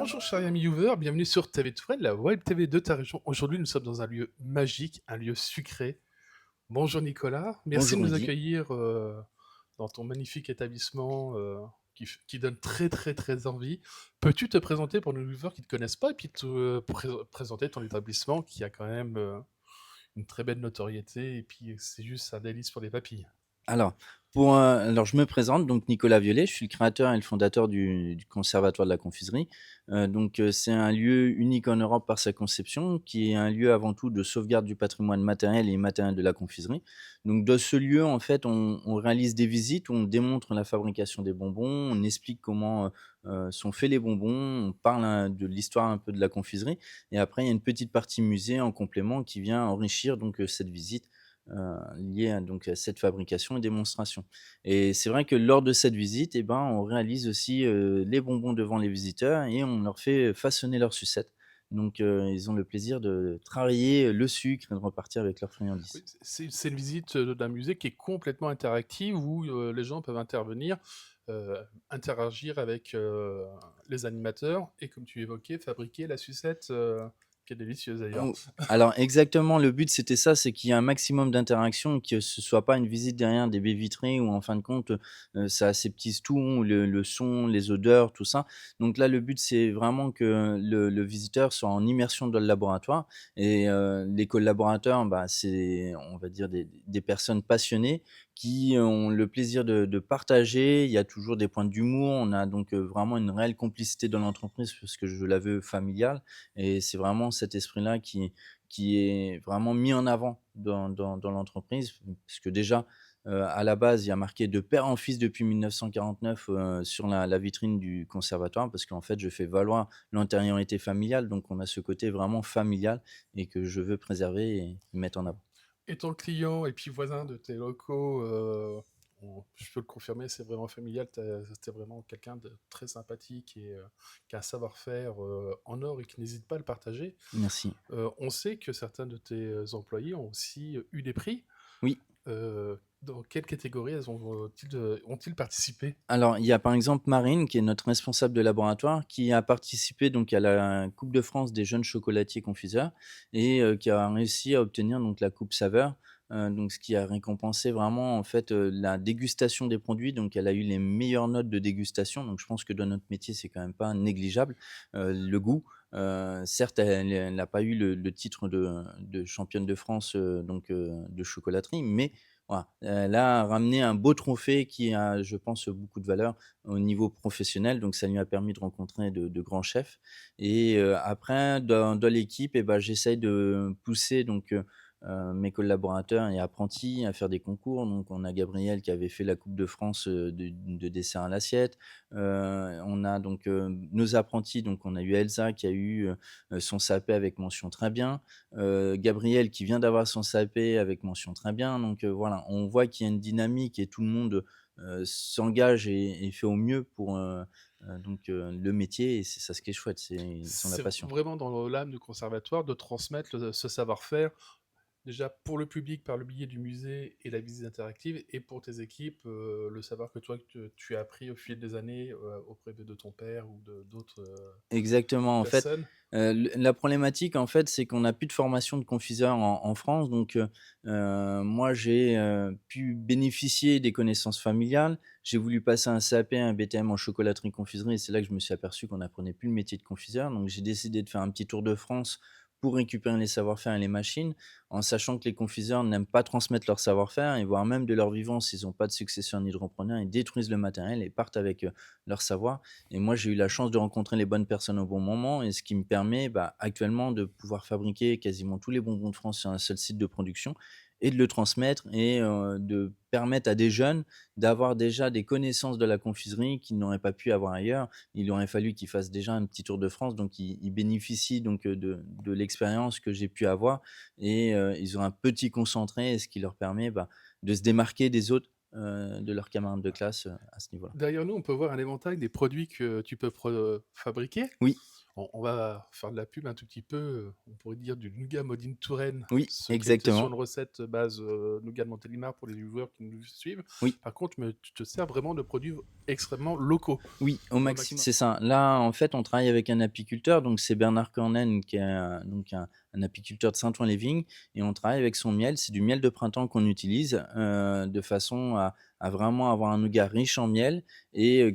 Bonjour cher ami viewer, bienvenue sur TV Touraine, la web TV de ta région. Aujourd'hui, nous sommes dans un lieu magique, un lieu sucré. Bonjour Nicolas, merci de Bonjour nous Mehdi. accueillir dans ton magnifique établissement qui donne très très très envie. Peux-tu te présenter pour nos viewers qui ne te connaissent pas et puis présenter ton établissement qui a quand même une très belle notoriété et puis c'est juste un délice pour les papilles. Alors, alors je me présente, donc Nicolas Violet, je suis le créateur et le fondateur du conservatoire de la confiserie. C'est un lieu unique en Europe par sa conception, qui est un lieu avant tout de sauvegarde du patrimoine matériel et immatériel de la confiserie. Donc dans ce lieu, en fait, on réalise des visites où on démontre la fabrication des bonbons, on explique comment, sont faits les bonbons, on parle, de l'histoire un peu de la confiserie et après il y a une petite partie musée en complément qui vient enrichir cette visite liées à cette fabrication et démonstration. Et c'est vrai que lors de cette visite, eh ben, on réalise aussi, les bonbons devant les visiteurs et on leur fait façonner leurs sucettes. Ils ont le plaisir de travailler le sucre et de repartir avec leurs Oui, friandises. c'est une visite, d'un musée qui est complètement interactive où, les gens peuvent intervenir, heu, interagir avec, les animateurs et comme tu évoquais, fabriquer la sucette, qui est délicieuse d'ailleurs. Ou alors exactement, le but c'était ça, c'est qu'il y ait un maximum d'interaction, que ce soit pas une visite derrière des baies vitrées où en fin de compte, ça aseptise tout, le son, les odeurs, tout ça. Donc là, le but c'est vraiment que le visiteur soit en immersion dans le laboratoire et les collaborateurs, bah, c'est on va dire des personnes passionnées qui ont le plaisir de partager. Il y a toujours des points d'humour. On a vraiment une réelle complicité dans l'entreprise parce que je la veux familiale. Et c'est vraiment cet esprit-là qui est vraiment mis en avant dans l'entreprise. Parce que déjà, à la base, il y a marqué de père en fils depuis 1949, sur la vitrine du conservatoire parce qu'en fait, je fais valoir l'antériorité familiale, donc on a ce côté vraiment familial et que je veux préserver et mettre en avant. Étant client et puis voisin de tes locaux, on je peux le confirmer, c'est vraiment familial. Tu vraiment quelqu'un de très sympathique et qui a un savoir-faire, en or et qui n'hésite pas à le partager. Merci. On sait que certains de tes employés ont aussi eu des prix. Oui. Dans quelle catégorie elles ont-ils participé? Alors, il y a par exemple Marine, qui est notre responsable de laboratoire, qui a participé donc à la coupe de France des jeunes chocolatiers confiseurs et qui a réussi à obtenir donc la coupe saveur, donc ce qui a récompensé vraiment en fait, la dégustation des produits. Donc elle a eu les meilleures notes de dégustation, donc je pense que dans notre métier, c'est quand même pas négligeable. Le goût, certes, elle n'a pas eu le titre de championne de France, de chocolaterie, mais voilà, elle a ramené un beau trophée qui a, je pense, beaucoup de valeur au niveau professionnel, donc ça lui a permis de rencontrer de grands chefs et après dans l'équipe et ben j'essaye de pousser mes collaborateurs et apprentis à faire des concours. Donc on a Gabriel qui avait fait la coupe de France, de dessert à l'assiette. On a nos apprentis, donc on a eu Elsa qui a eu, son CAP avec mention très bien. Gabriel qui vient d'avoir son CAP avec mention très bien. Voilà, on voit qu'il y a une dynamique et tout le monde, s'engage et fait au mieux pour, le métier et c'est ça ce qui est chouette, c'est ils ont la C'est passion. vraiment dans l'âme du conservatoire de transmettre ce savoir-faire. Déjà pour le public par le biais du musée et la visite interactive et pour tes équipes, le savoir que toi que tu as appris au fil des années, auprès de ton père ou de d'autres, Exactement, en fait, personnes. l la problématique, en fait, c'est qu'on n'a plus de formation de confiseur en France, moi, j'ai, pu bénéficier des connaissances familiales. J'ai voulu passer un CAP, un BTM en chocolaterie-confiserie et c'est là que je me suis aperçu qu'on apprenait plus le métier de confiseur, donc j'ai décidé de faire un petit tour de France pour récupérer les savoir-faire et les machines, en sachant que les confiseurs n'aiment pas transmettre leur savoir-faire et voire même de leur vivant, s'ils ont pas de successeur ni de repreneur, ils détruisent le matériel et partent avec, leur savoir. Et moi, j'ai eu la chance de rencontrer les bonnes personnes au bon moment et ce qui me permet, bah, actuellement de pouvoir fabriquer quasiment tous les bonbons de France sur un seul site de production et de le transmettre et de permettre à des jeunes d'avoir déjà des connaissances de la confiserie qu'ils n'auraient pas pu avoir ailleurs. Il aurait fallu qu'ils fassent déjà un petit tour de France, donc ils bénéficient de l'expérience que j'ai pu avoir et ils ont un petit concentré, ce qui leur permet, bah, de se démarquer des autres de leurs camarades de classe, à ce niveau-là. Derrière nous, on peut voir un éventail des produits que tu peux fabriquer. Oui, On va faire de la pub un tout petit peu, on pourrait dire du nougat made in Touraine, oui, script sur exactement. une recette base, nougat de Montélimar pour les viewers qui nous suivent. Oui. Par contre, mais tu te sers vraiment de produits extrêmement locaux, Oui, au au maximum, maximum. c'est ça. Là, en fait, on travaille avec un apiculteur, donc c'est Bernard Cornen qui est donc un apiculteur de Saint-Ouen-les-Vignes et on travaille avec son miel. C'est du miel de printemps qu'on utilise, de façon à vraiment avoir un nougat riche en miel et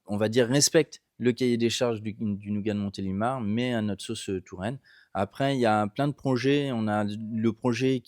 on va dire, respecte le cahier des charges du nougat de Montélimar, mais à notre sauce, Touraine. Après, il y a plein de projets. On a le projet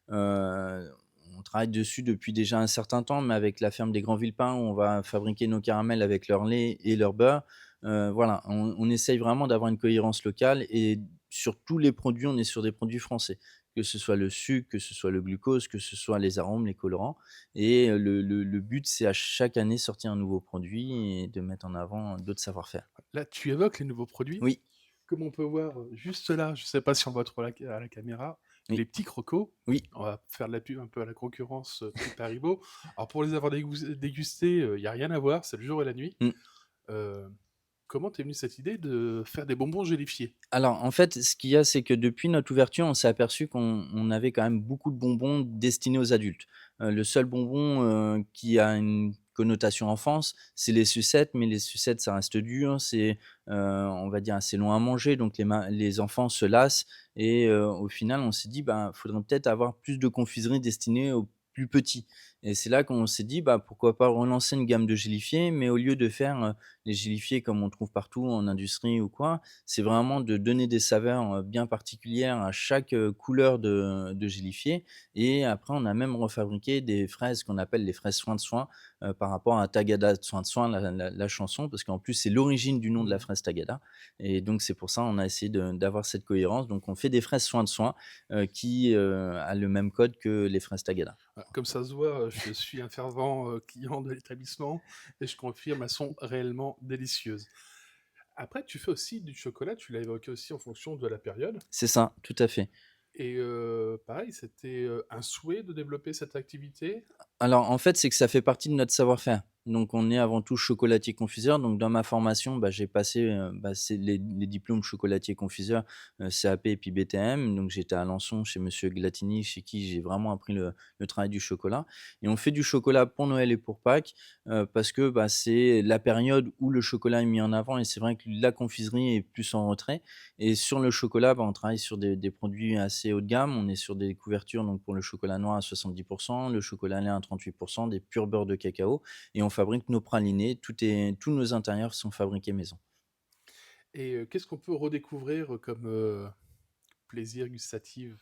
heu on travaille dessus depuis déjà un certain temps, mais avec la ferme des Grands Villepins, où on va fabriquer nos caramels avec leur lait et leur beurre. Voilà, on essaye vraiment d'avoir une cohérence locale et sur tous les produits, on est sur des produits français. Que ce soit le sucre, que ce soit le glucose, que ce soit les arômes, les colorants et le but, c'est à chaque année sortir un nouveau produit et de mettre en avant d'autres savoir-faire. Là, tu évoques les nouveaux produits. Oui, Comme on peut voir, juste là, je sais pas si on voit trop à la caméra, oui, les petits crocos. oui. On va faire de la pub un peu à la concurrence, type Haribo. Alors pour les avoir dégustés, il y a rien à voir, c'est le jour et la nuit. Mmh. Heu, Comment t'es venue cette idée de faire des bonbons gélifiés? Alors, en fait, ce qu'il y a, c'est que depuis notre ouverture, on s'est aperçu qu'on avait quand même beaucoup de bonbons destinés aux adultes. Le seul bonbon, qui a une connotation enfance, c'est les sucettes, mais les sucettes, ça reste dur, on va dire, assez long à manger, donc les enfants se lassent et au final, on s'est dit: «Ben, faudrait peut-être avoir plus de confiseries destinées aux plus petits» et c'est là qu'on s'est dit: «Bah, pourquoi pas relancer une gamme de gélifiés?» mais au lieu de faire, les gélifiés comme on trouve partout en industrie ou quoi, c'est vraiment de donner des saveurs, bien particulières à chaque, couleur de gélifié et après on a même refabriqué des fraises qu'on appelle les fraises soin de soin, par rapport à Tagada de soin de soin, la chanson, parce qu'en plus c'est l'origine du nom de la Mmh. fraise Tagada et donc c'est pour ça on a essayé d'avoir cette cohérence. Donc on fait des fraises soin de soin, qui, a le même code que les fraises Tagada. Comme ça se voit, je suis un fervent, client de l'établissement et je confirme, elles sont réellement délicieuses. Après, tu fais aussi du chocolat, tu l'as évoqué aussi en fonction de la période. C'est ça, tout à fait. Et pareil, c'était, un souhait de développer cette activité? Alors, en fait, c'est que ça fait partie de notre savoir-faire. Donc on est avant tout chocolatier confiseur. Donc dans ma formation, bah, j'ai passé, c'est les diplômes chocolatier confiseur, CAP et puis BTM. Donc j'étais à Alençon chez monsieur Glatini, chez qui j'ai vraiment appris le travail du chocolat et on fait du chocolat pour Noël et pour Pâques, parce que, bah, c'est la période où le chocolat est mis en avant et c'est vrai que la confiserie est plus en retrait et sur le chocolat, bah, on travaille sur des produits assez haut de gamme. On est sur des couvertures, donc pour le chocolat noir à 70, le chocolat lait à 38, des purs beurres de cacao et on fabrique nos pralinés. Tous nos intérieurs sont fabriqués maison. Et qu'est-ce qu'on peut redécouvrir, comme, plaisir gustatif,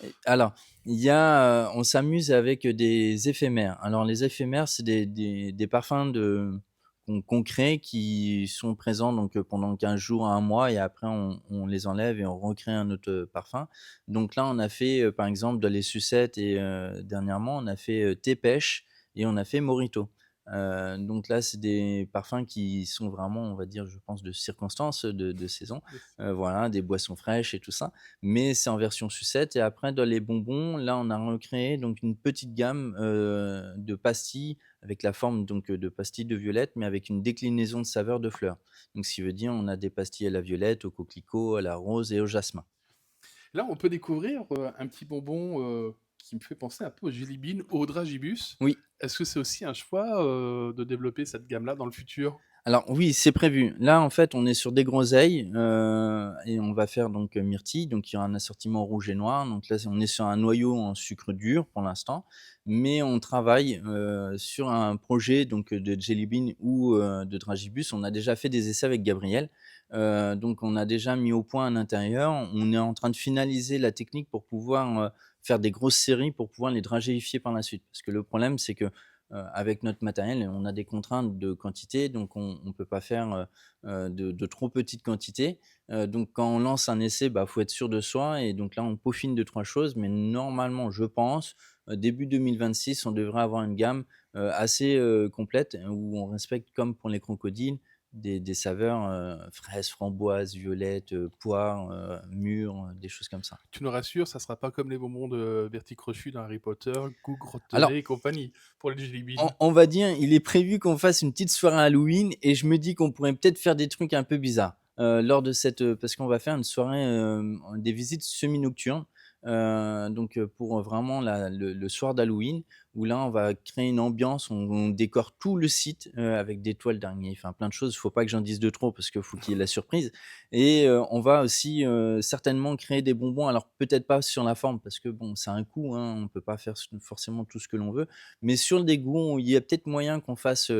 Et alors, on s'amuse avec des éphémères. Alors les éphémères, c'est des parfums qu'on crée qui sont présents donc pendant 15 jours à 1 mois et après on les enlève et on recrée un autre, parfum. Donc là, on a fait, par exemple, dans les sucettes et dernièrement, on a fait, thé pêche et on a fait mojito. Donc là, c'est des parfums qui sont vraiment, on va dire, je pense, de circonstance, de saison. de ce Voilà, des boissons fraîches et tout ça. Mais c'est en version sucette et après dans les bonbons, là, on a recréé donc une petite gamme, de pastilles avec la forme donc, de pastilles de violette, mais avec une déclinaison de saveurs de fleurs. Donc ce qui veut dire, on a des pastilles à la violette, au coquelicot, à la rose et au jasmin. Là, on peut découvrir, un petit bonbon, qui me fait penser un peu au Jelly Bean, au Dragibus. Oui. Est-ce que c'est aussi un choix, de développer cette gamme-là dans le futur? Alors oui, c'est prévu. Là, en fait, on est sur des groseilles, et on va faire donc, myrtille, donc il y aura un assortiment rouge et noir. Donc là, on est sur un noyau en sucre dur pour l'instant, mais on travaille, sur un projet donc, de jelly bean ou, de dragibus. On a déjà fait des essais avec Gabriel, donc on a déjà mis au point un intérieur. On est en train de finaliser la technique pour pouvoir, faire des grosses séries pour pouvoir les dragéifier par la suite. Parce que le problème, c'est que avec notre matériel, on a des contraintes de quantité, donc on ne peut pas faire, de trop petites quantités. Donc quand on lance un essai, bah, faut être sûr de soi et donc là, on peaufine 2-3 choses, mais normalement, je pense, début 2026, on devrait avoir une gamme, assez, complète où on respecte comme pour les crocodiles, des saveurs, fraises, framboises, violettes, poires, mûres, des choses comme ça. Tu nous rassures, ça sera pas comme les bonbons de Bertie Crochu dans Harry Potter, goût grotte de Alors, lait et compagnie, pour les jelly on beans. on va dire, il est prévu qu'on fasse une petite soirée Halloween et je me dis qu'on pourrait peut-être faire des trucs un peu bizarres, lors de cette, parce qu'on va faire une soirée, des visites semi-nocturnes, donc pour vraiment le soir d'Halloween où là, on va créer une ambiance, on décore tout le site, avec des toiles d'araignée, enfin plein de choses. Il faut pas que j'en dise de trop parce qu'il faut qu'il y ait la surprise et on va aussi, certainement créer des bonbons. Alors peut-être pas sur la forme parce que bon, ça a un coût, hein, on peut pas faire forcément tout ce que l'on veut, mais sur le dégoût, il y a peut-être moyen qu'on fasse,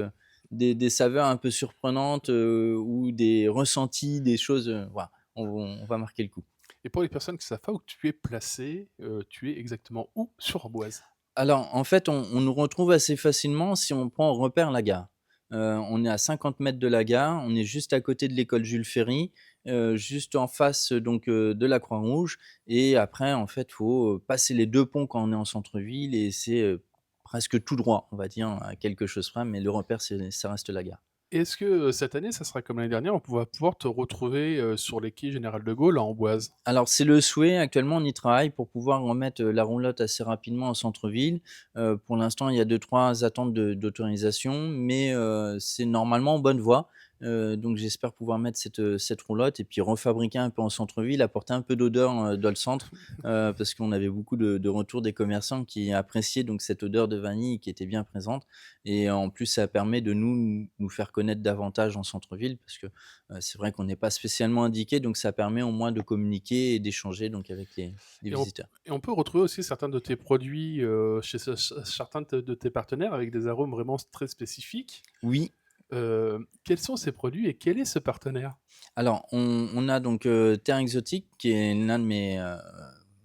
des saveurs un peu surprenantes, ou des ressentis, des choses, voilà, on va marquer le coup. Et pour les personnes qui savent pas où tu es placé, tu es exactement où sur Amboise? Alors, en fait, on nous retrouve assez facilement si on prend en repère la gare. On est à 50 mètres de la gare, on est juste à côté de l'école Jules Ferry, juste en face, donc de la Croix-Rouge et après, en fait, faut, passer les 2 ponts quand on est en centre-ville et c'est, presque tout droit, on va dire, à quelque chose près, mais le repère, ça reste la gare. Est-ce que, cette année, ça sera comme l'année dernière, on va pouvoir te retrouver, sur les quais Général de Gaulle à Amboise? Alors c'est le souhait, actuellement on y travaille pour pouvoir remettre, la roulotte assez rapidement en centre-ville. Pour l'instant, il y a deux trois attentes d'autorisation, mais c'est normalement en bonne voie. Donc j'espère pouvoir mettre cette roulotte et puis refabriquer un peu en centre-ville, apporter un peu d'odeur, dans le centre, parce qu'on avait beaucoup de retours des commerçants qui appréciaient donc cette odeur de vanille qui était bien présente et en plus ça permet de nous faire connaître davantage en centre-ville parce que c'est vrai qu'on n'est pas spécialement indiqué, donc ça permet au moins de communiquer et d'échanger donc avec les Et on visiteurs. et on peut retrouver aussi certains de tes produits, chez certains de tes partenaires avec des arômes vraiment très spécifiques. Oui, Quels sont ces produits et quel est ce partenaire? alors on a donc, Terre Exotique qui est l'un de mes,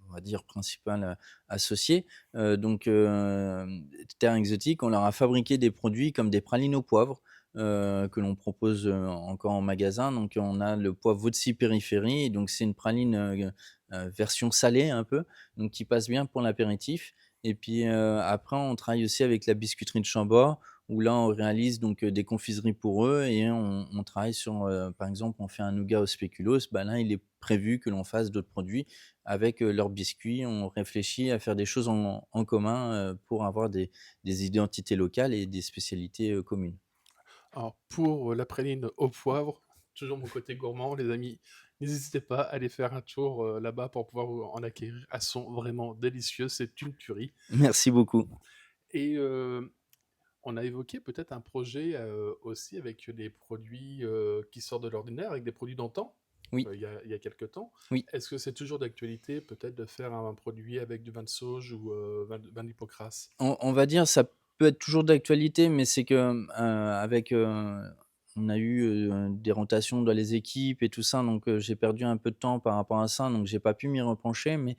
on va dire principal, associé. Donc Terre Exotique, on leur a fabriqué des produits comme des pralines au poivre, que l'on propose, encore en magasin. Donc on a le poivre Vaudecy Périphérie, donc c'est une praline, version salée un peu, donc qui passe bien pour l'apéritif et puis, après on travaille aussi avec la biscuiterie de Chambord où là on réalise donc, des confiseries pour eux et on travaille sur, par exemple on fait un nougat au spéculoos, bah là il est prévu que l'on fasse d'autres produits avec, leurs biscuits. On réfléchit à faire des choses en commun, pour avoir des identités locales et des spécialités, communes. Alors pour, la praline au poivre, toujours mon côté gourmand, les amis, n'hésitez pas à aller faire un tour, là-bas pour pouvoir en acquérir. Elles sont vraiment délicieuses, c'est une tuerie Merci beaucoup. et on a évoqué peut-être un projet, aussi avec des produits, qui sortent de l'ordinaire, avec des produits d'antan, Oui, il y a quelque temps. oui. Est-ce que c'est toujours d'actualité peut-être de faire un produit avec du vin de sauge ou, vin d'hypocras? On va dire ça peut être toujours d'actualité, mais c'est que, avec, on a eu, des rotations dans les équipes et tout ça, donc j'ai perdu un peu de temps par rapport à ça, donc j'ai pas pu m'y repencher, mais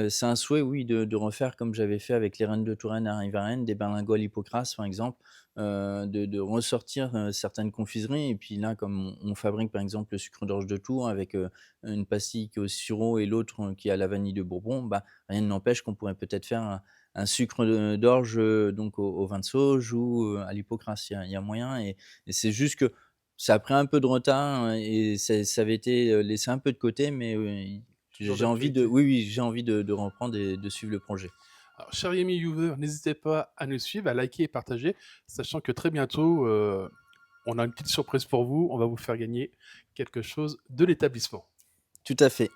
c'est un souhait, oui, de refaire comme j'avais fait avec les Reines de Touraine à Rivarennes, des berlingots à l'hypocras, par exemple, de ressortir, certaines confiseries et puis là, comme on fabrique, par exemple, le sucre d'orge de Tours avec, une pastille qui est au sirop et l'autre, qui est à la vanille de Bourbon, bah, rien ne n'empêche qu'on pourrait peut-être faire un sucre d'orge, donc au vin de sauge ou, à l'hypocras. Il y a moyen et c'est juste que ça a pris un peu de retard, et ça avait été, laissé un peu de côté, mais Toujours j'ai envie de d'actualité. oui, oui, j'ai envie de reprendre et de suivre le projet. Alors, chers amis viewers, n'hésitez pas à nous suivre, à liker et partager, sachant que très bientôt, on a une petite surprise pour vous. On va vous faire gagner quelque chose de l'établissement. Tout à fait.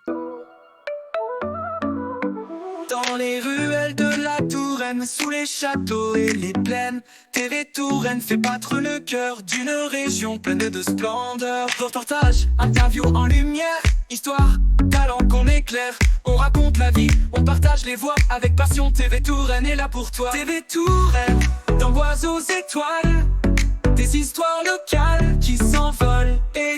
Dans les ruelles de la Touraine, sous les châteaux et les plaines, TV Touraine fait battre le cœur d'une région pleine de splendeur. Reportage, interview en lumière, histoire, talent qu'on éclaire. On raconte la vie, on partage les voix avec passion. TV Touraine est là pour toi. TV Touraine, d'Amboise aux étoiles, des histoires locales qui s'envolent.